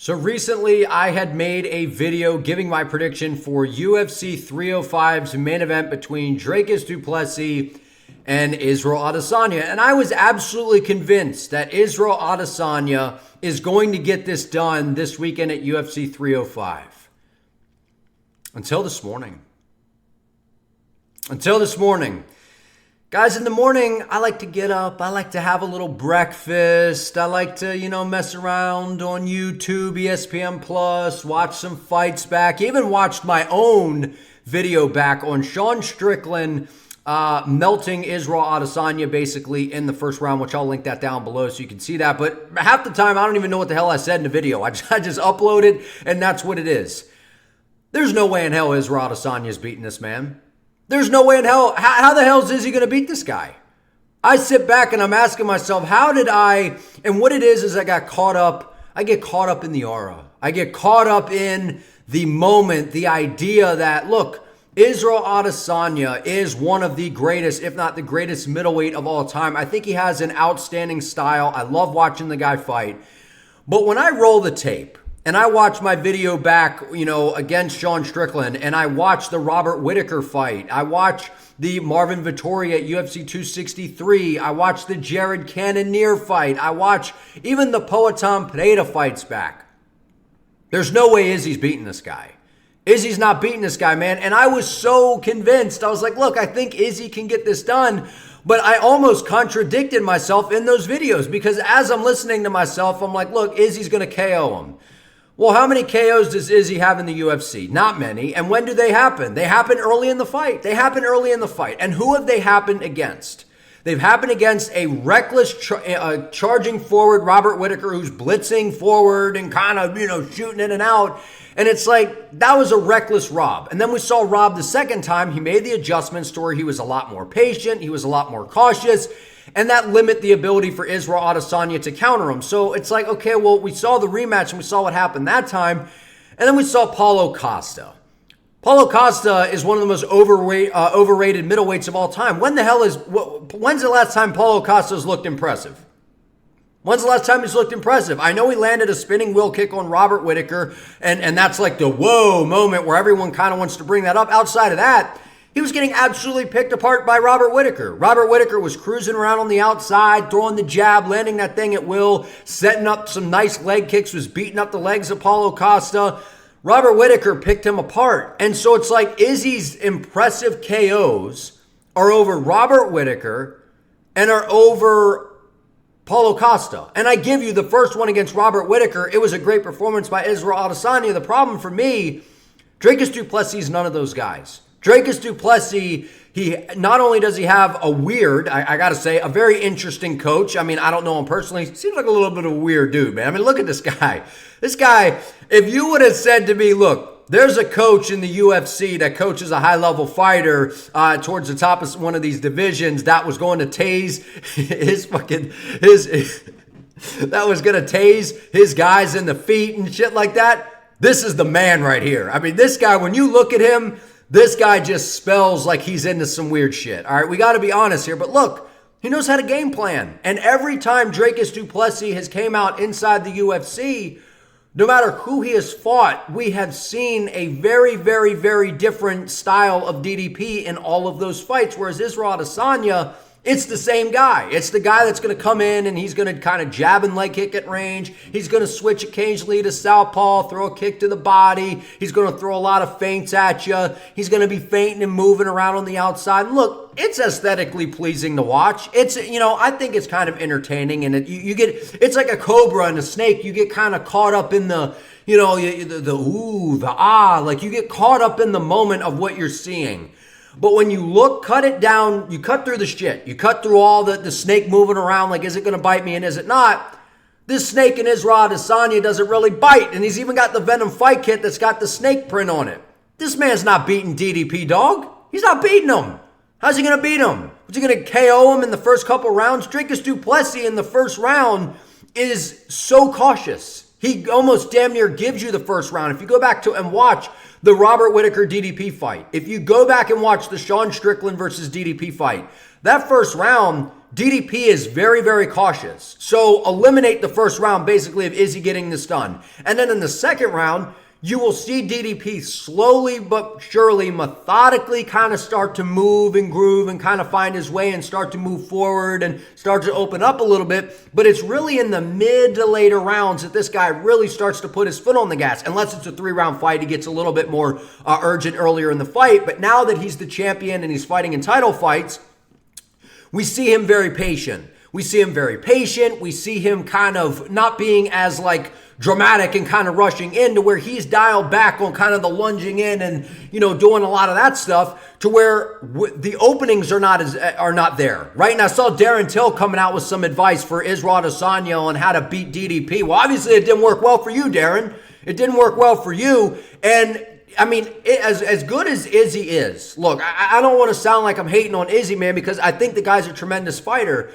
So recently I had made a video giving my prediction for UFC 305's main event between Dricus Du Plessis and Israel Adesanya. And I was absolutely convinced that Israel Adesanya is going to get this done this weekend at UFC 305. Until this morning. Guys, in the morning, I like to get up. I like to have a little breakfast. I like to, mess around on YouTube, ESPN Plus, watch some fights back. Even watched my own video back on Strickland melting Israel Adesanya basically in the first round, which I'll link that down below so you can see that. But half the time, I don't even know what the hell I said in the video. I just uploaded, and that's what it is. There's no way in hell Israel Adesanya is beating this man. There's no way in hell. How the hell is Izzy going to beat this guy? I sit back and I'm asking myself, how did I, and what it is I get caught up in the aura. I get caught up in the moment, the idea that, look, Israel Adesanya is one of the greatest, if not the greatest middleweight of all time. I think he has an outstanding style. I love watching the guy fight. But when I roll the tape, and I watched my video back, against Strickland, and I watched the Robert Whittaker fight. I watched the Marvin Vettori at UFC 263. I watched the Jared Cannonier fight. I watched even the Poatan Pereira fights back. There's no way Izzy's beating this guy. Izzy's not beating this guy, man. And I was so convinced. I was like, look, I think Izzy can get this done. But I almost contradicted myself in those videos because as I'm listening to myself, I'm like, look, Izzy's going to KO him. Well, how many KOs does Izzy have in the UFC? Not many. And when do they happen? They happen early in the fight. And who have they happened against? They've happened against a reckless charging forward Robert Whittaker who's blitzing forward and kind of, shooting in and out. And it's like, that was a reckless Rob. And then we saw Rob the second time. He made the adjustments to where he was a lot more patient. He was a lot more cautious. And that limit the ability for Israel Adesanya to counter him. So it's like, okay, well, we saw the rematch and we saw what happened that time. And then we saw Paulo Costa. Paulo Costa is one of the most overrated middleweights of all time. When's the last time Paulo Costa's looked impressive? When's the last time he's looked impressive? I know he landed a spinning wheel kick on Robert Whittaker, and that's like the whoa moment where everyone kind of wants to bring that up. Outside of that, he was getting absolutely picked apart by Robert Whittaker. Robert Whittaker was cruising around on the outside, throwing the jab, landing that thing at will, setting up some nice leg kicks, was beating up the legs of Paulo Costa. Robert Whittaker picked him apart. And so it's like Izzy's impressive KOs are over Robert Whittaker and are over Paulo Costa. And I give you the first one against Robert Whittaker. It was a great performance by Israel Adesanya. The problem for me, Dricus Du Plessis is none of those guys. Dricus Du Plessis, he not only does he have a weird, I got to say, a very interesting coach. I mean, I don't know him personally. He seems like a little bit of a weird dude, man. I mean, look at this guy. This guy, if you would have said to me, look, there's a coach in the UFC that coaches a high-level fighter towards the top of one of these divisions that was going to tase that was going to tase his guys in the feet and shit like that. This is the man right here. I mean, this guy, when you look at him, this guy just spells like he's into some weird shit. All right, we got to be honest here. But look, he knows how to game plan. And every time Dricus Du Plessis has came out inside the UFC, no matter who he has fought, we have seen a very, very, very different style of DDP in all of those fights. Whereas Israel Adesanya, it's the same guy. It's the guy that's going to come in and he's going to kind of jab and leg kick at range. He's going to switch occasionally to southpaw, throw a kick to the body. He's going to throw a lot of feints at you. He's going to be feinting and moving around on the outside. And look, it's aesthetically pleasing to watch. It's, I think it's kind of entertaining. And it's like a cobra and a snake. You get kind of caught up in the, the ooh, the ah. Like you get caught up in the moment of what you're seeing. But when you look, cut it down, you cut through the shit. You cut through all the snake moving around like, is it going to bite me and is it not? This snake in Israel Adesanya doesn't really bite. And he's even got the Venom fight kit that's got the snake print on it. This man's not beating DDP, dog. He's not beating him. How's he going to beat him? Is he going to KO him in the first couple rounds? Dricus Du Plessis in the first round is so cautious. He almost damn near gives you the first round. If you go back to and watch the Robert Whittaker DDP fight, if you go back and watch the Strickland versus DDP fight, that first round, DDP is very, very cautious. So eliminate the first round basically of Izzy getting this done. And then in the second round, you will see DDP slowly but surely, methodically kind of start to move and groove and kind of find his way and start to move forward and start to open up a little bit. But it's really in the mid to later rounds that this guy really starts to put his foot on the gas. Unless it's a 3-round fight, he gets a little bit more urgent earlier in the fight. But now that he's the champion and he's fighting in title fights, we see him very patient. We see him kind of not being as like dramatic and kind of rushing in, to where he's dialed back on kind of the lunging in and, doing a lot of that stuff, to where the openings are not there, right? And I saw Darren Till coming out with some advice for Israel Adesanya on how to beat DDP. Well, obviously it didn't work well for you, Darren. It didn't work well for you. And I mean, as good as Izzy is, look, I don't want to sound like I'm hating on Izzy, man, because I think the guy's a tremendous fighter.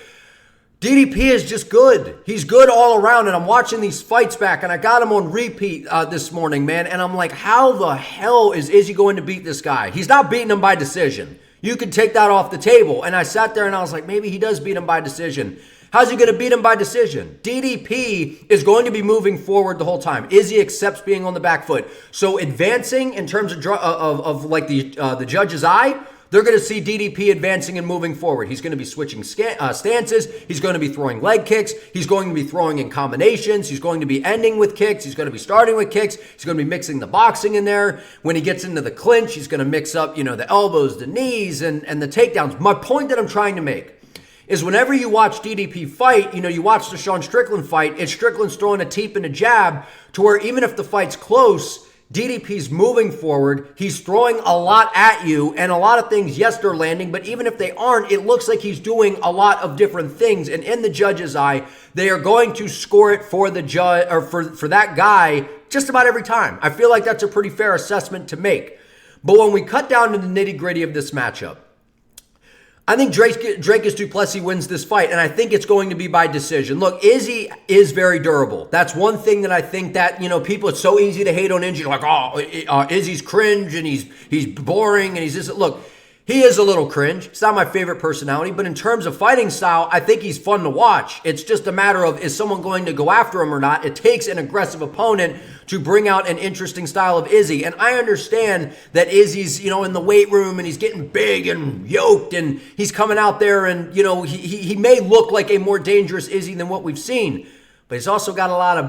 DDP is just good. He's good all around, and I'm watching these fights back, and I got him on repeat this morning, man, and I'm like, how the hell is Izzy going to beat this guy? He's not beating him by decision. You could take that off the table. And I sat there and I was like, maybe he does beat him by decision. How's he going to beat him by decision? DDP is going to be moving forward the whole time. Izzy accepts being on the back foot. So advancing in terms of like the judge's eye, they're going to see DDP advancing and moving forward. He's going to be switching stances. He's going to be throwing leg kicks. He's going to be throwing in combinations. He's going to be ending with kicks. He's going to be starting with kicks. He's going to be mixing the boxing in there. When he gets into the clinch, he's going to mix up, the elbows, the knees, and the takedowns. My point that I'm trying to make is whenever you watch DDP fight, you watch the Strickland fight, it's Strickland's throwing a teep and a jab, to where even if the fight's close, DDP's moving forward. He's throwing a lot at you, and a lot of things, yes, they're landing, but even if they aren't, it looks like he's doing a lot of different things. And in the judge's eye, they are going to score it for the judge, or for that guy, just about every time. I feel like that's a pretty fair assessment to make. But when we cut down to the nitty-gritty of this matchup, I think Dricus Du Plessis wins this fight, and I think it's going to be by decision. Look, Izzy is very durable. That's one thing that I think that, people, it's so easy to hate on Izzy, like, Izzy's cringe, and he's boring, and he's just, look, he is a little cringe. It's not my favorite personality, but in terms of fighting style, I think he's fun to watch. It's just a matter of, is someone going to go after him or not? It takes an aggressive opponent to bring out an interesting style of Izzy. And I understand that Izzy's, in the weight room, and he's getting big and yoked, and he's coming out there, and, he may look like a more dangerous Izzy than what we've seen. But he's also got a lot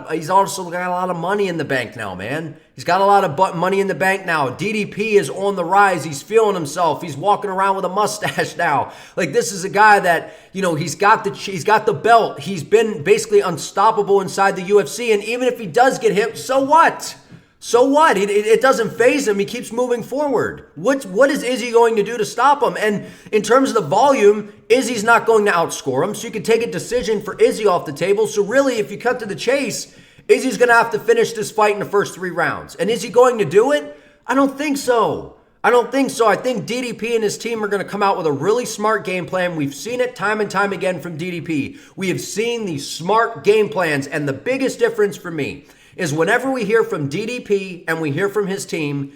of money in the bank now, man. He's got a lot of money in the bank now. DDP is on the rise. He's feeling himself. He's walking around with a mustache now. Like, this is a guy that, he's got the belt. He's been basically unstoppable inside the UFC. And even if he does get hit, so what? So what? It doesn't faze him. He keeps moving forward. What is Izzy going to do to stop him? And in terms of the volume, Izzy's not going to outscore him. So you can take a decision for Izzy off the table. So really, if you cut to the chase, Izzy's going to have to finish this fight in the first 3 rounds. And is he going to do it? I don't think so. I think DDP and his team are going to come out with a really smart game plan. We've seen it time and time again from DDP. We have seen these smart game plans. And the biggest difference for me is whenever we hear from DDP and we hear from his team,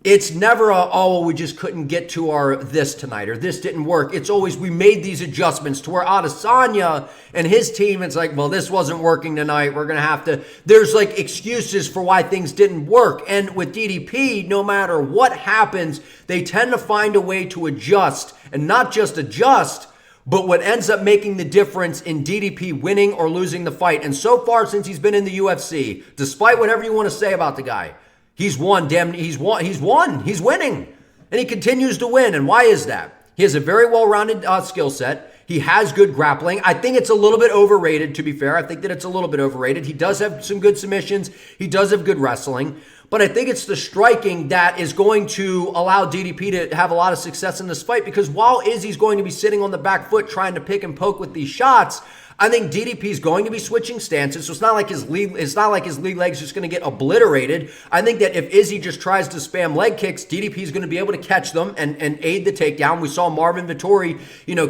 it's never we just couldn't get to our this tonight, or this didn't work. It's always, we made these adjustments, to where Adesanya and his team, it's like, well, this wasn't working tonight. We're going to have to, there's like excuses for why things didn't work. And with DDP, no matter what happens, they tend to find a way to adjust, and not just adjust, but what ends up making the difference in DDP winning or losing the fight. And so far, since he's been in the UFC, despite whatever you want to say about the guy, he's won. He's winning. And he continues to win. And why is that? He has a very well-rounded skill set. He has good grappling. I think it's a little bit overrated, to be fair. I think that it's a little bit overrated. He does have some good submissions. He does have good wrestling. But I think it's the striking that is going to allow DDP to have a lot of success in this fight, because while Izzy's going to be sitting on the back foot trying to pick and poke with these shots, I think DDP is going to be switching stances, so it's not like his lead leg's just going to get obliterated. I think that if Izzy just tries to spam leg kicks, DDP is going to be able to catch them and aid the takedown. We saw Marvin Vettori,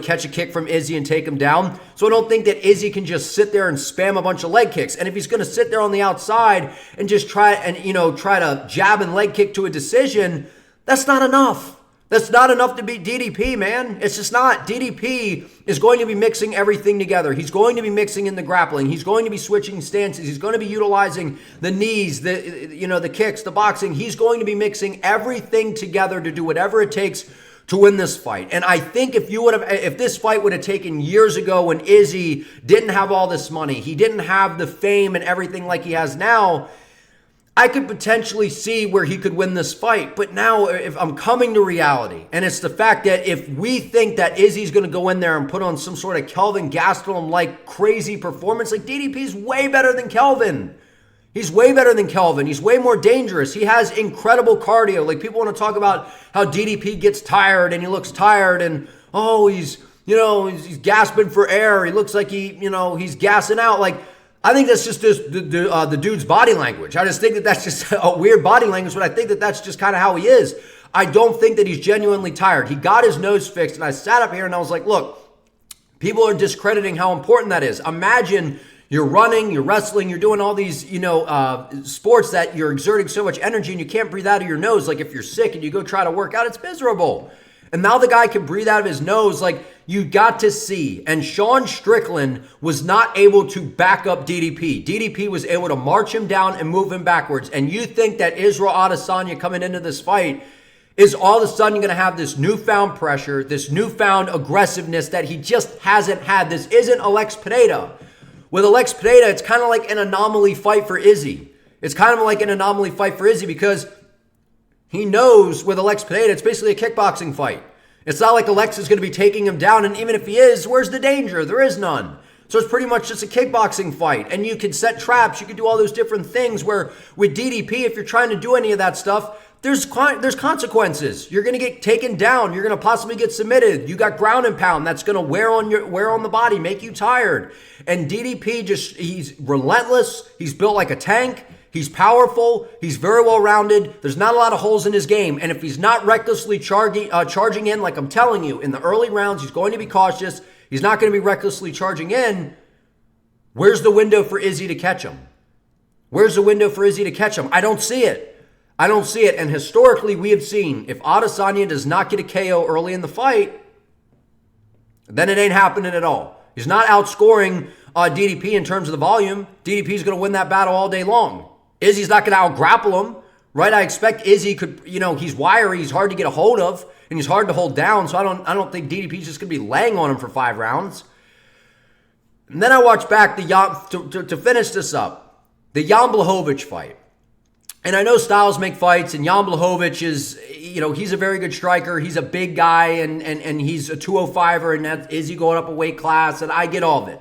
catch a kick from Izzy and take him down. So I don't think that Izzy can just sit there and spam a bunch of leg kicks. And if he's going to sit there on the outside and just try to jab and leg kick to a decision, that's not enough. That's not enough to beat DDP, man. It's just not. DDP is going to be mixing everything together. He's going to be mixing in the grappling. He's going to be switching stances. He's going to be utilizing the knees, the kicks, the boxing. He's going to be mixing everything together to do whatever it takes to win this fight. And I think if this fight would have taken years ago when Izzy didn't have all this money, he didn't have the fame and everything like he has now, I could potentially see where he could win this fight. But now if I'm coming to reality, and it's the fact that if we think that Izzy's going to go in there and put on some sort of Kelvin Gastelum-like crazy performance, like DDP's way better than Kelvin. He's way better than Kelvin. He's way more dangerous. He has incredible cardio. Like, people want to talk about how DDP gets tired and he looks tired and, oh, he's gasping for air. He looks like he's gassing out. Like, I think that's just the dude's body language. I just think that that's just a weird body language, but I think that that's just kind of how he is. I don't think that he's genuinely tired. He got his nose fixed, and I sat up here and I was like, look, people are discrediting how important that is. Imagine you're running, you're wrestling, you're doing all these, sports that you're exerting so much energy and you can't breathe out of your nose. Like, if you're sick and you go try to work out, it's miserable. And now the guy can breathe out of his nose. Like, you got to see. And Sean Strickland was not able to back up DDP. DDP was able to march him down and move him backwards. And you think that Israel Adesanya coming into this fight is all of a sudden going to have this newfound pressure, this newfound aggressiveness that he just hasn't had. This isn't Alex Pereira. With Alex Pereira, it's kind of like an anomaly fight for Izzy. It's kind of like an anomaly fight for Izzy because he knows with Alex Pereira, it's basically a kickboxing fight. It's not like Alex is going to be taking him down, and even if he is, where's the danger? There is none. So it's pretty much just a kickboxing fight, and you can set traps, you can do all those different things where with DDP, if you're trying to do any of that stuff, there's consequences. You're going to get taken down. You're going to possibly get submitted. You got ground and pound. That's going to wear on the body, make you tired. And DDP he's relentless. He's built like a tank. He's powerful. He's very well-rounded. There's not a lot of holes in his game. And if he's not recklessly charging in, like I'm telling you, in the early rounds, he's going to be cautious. He's not going to be recklessly charging in. Where's the window for Izzy to catch him? Where's the window for Izzy to catch him? I don't see it. I don't see it. And historically, we have seen if Adesanya does not get a KO early in the fight, then it ain't happening at all. He's not outscoring DDP in terms of the volume. DDP's going to win that battle all day long. Izzy's not going to out-grapple him, right? I expect Izzy could, he's wiry, he's hard to get a hold of, and he's hard to hold down, so I don't think DDP's just going to be laying on him for 5 rounds. And then I watched back to finish this up, the Jan Blachowicz fight. And I know styles make fights, and Jan Blachowicz is, he's a very good striker. He's a big guy, and he's a 205er, and that's Izzy going up a weight class, and I get all of it.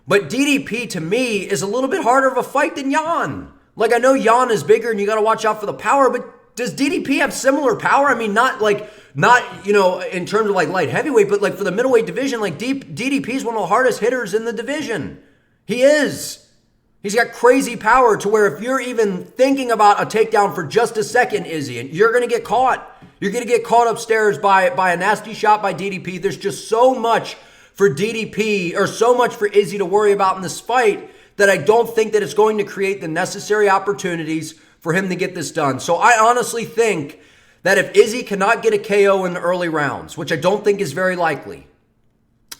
But DDP, to me, is a little bit harder of a fight than Jan. Like, I know Jan is bigger, and you got to watch out for the power, but does DDP have similar power? I mean, not in terms of like light heavyweight, but like for the middleweight division, like DDP is one of the hardest hitters in the division. He is. He's got crazy power to where if you're even thinking about a takedown for just a second, Izzy, and you're going to get caught. You're going to get caught upstairs by a nasty shot by DDP. There's just so much for DDP, or so much for Izzy to worry about in this fight, that I don't think that it's going to create the necessary opportunities for him to get this done. So I honestly think that if Izzy cannot get a KO in the early rounds, which I don't think is very likely,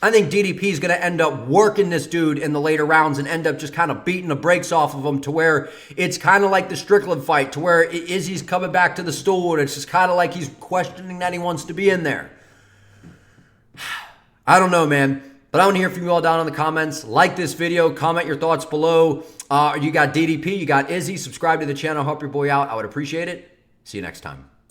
I think DDP is going to end up working this dude in the later rounds and end up just kind of beating the brakes off of him to where it's kind of like the Strickland fight, to where Izzy's coming back to the stool and it's just kind of like he's questioning that he wants to be in there. I don't know, man. But I want to hear from you all down in the comments. Like this video. Comment your thoughts below. You got DDP. You got Izzy. Subscribe to the channel. Help your boy out. I would appreciate it. See you next time.